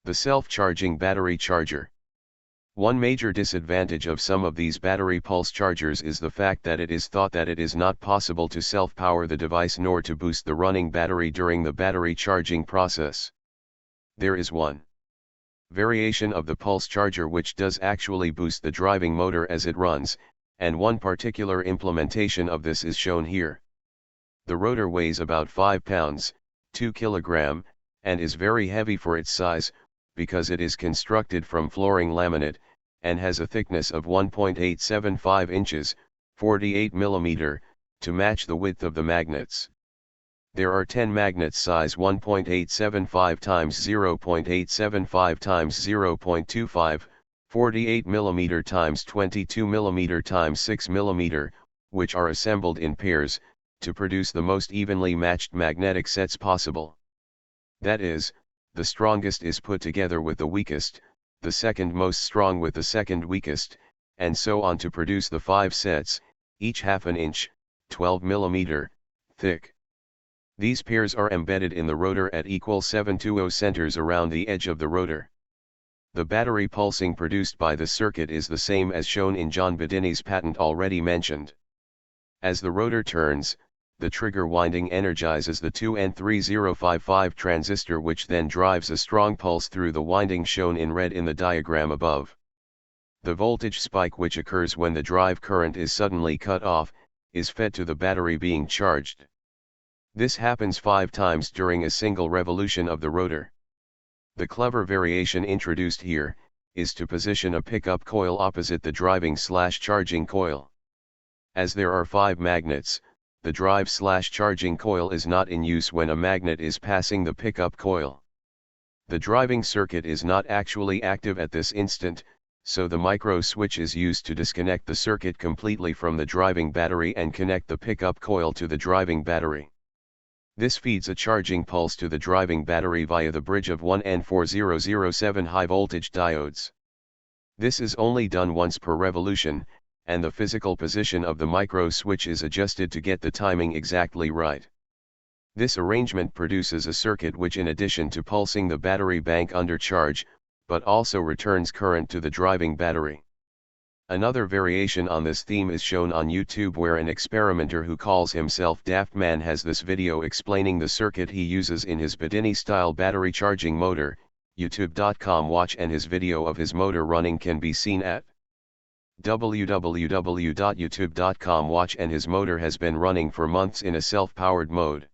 The self-charging battery charger. One major disadvantage of some of these battery pulse chargers is the fact that it is thought that it is not possible to self-power the device nor to boost the running battery during the battery charging process. There is one variation of the pulse charger which does actually boost the driving motor as it runs, and one particular implementation of this is shown here. The rotor weighs about 5 pounds, 2 kg, and is very heavy for its size, because it is constructed from flooring laminate, and has a thickness of 1.875 inches, 48 mm, to match the width of the magnets. There are 10 magnets size 1.875 times 0.875 times 0.25, 48 mm times 22 mm times 6 mm, which are assembled in pairs, to produce the most evenly matched magnetic sets possible. That is, the strongest is put together with the weakest, the second most strong with the second weakest, and so on to produce the 5 sets, each half an inch, 12 mm, thick. These pairs are embedded in the rotor at equal 720 centers around the edge of the rotor. The battery pulsing produced by the circuit is the same as shown in John Bedini's patent already mentioned. As the rotor turns, the trigger winding energizes the 2N3055 transistor, which then drives a strong pulse through the winding shown in red in the diagram above. The voltage spike which occurs when the drive current is suddenly cut off, is fed to the battery being charged. This happens 5 times during a single revolution of the rotor. The clever variation introduced here, is to position a pickup coil opposite the driving/charging coil. As there are 5 magnets, the drive/charging coil is not in use when a magnet is passing the pickup coil. The driving circuit is not actually active at this instant, so the micro switch is used to disconnect the circuit completely from the driving battery and connect the pickup coil to the driving battery. This feeds a charging pulse to the driving battery via the bridge of 1N4007 high voltage diodes. This is only done once per revolution, and the physical position of the micro switch is adjusted to get the timing exactly right. This arrangement produces a circuit which, in addition to pulsing the battery bank under charge, but also returns current to the driving battery. Another variation on this theme is shown on YouTube, where an experimenter who calls himself Daft Man has this video explaining the circuit he uses in his Bedini-style battery charging motor. YouTube.com watch, and his video of his motor running can be seen at www.youtube.com watch, and his motor has been running for months in a self-powered mode.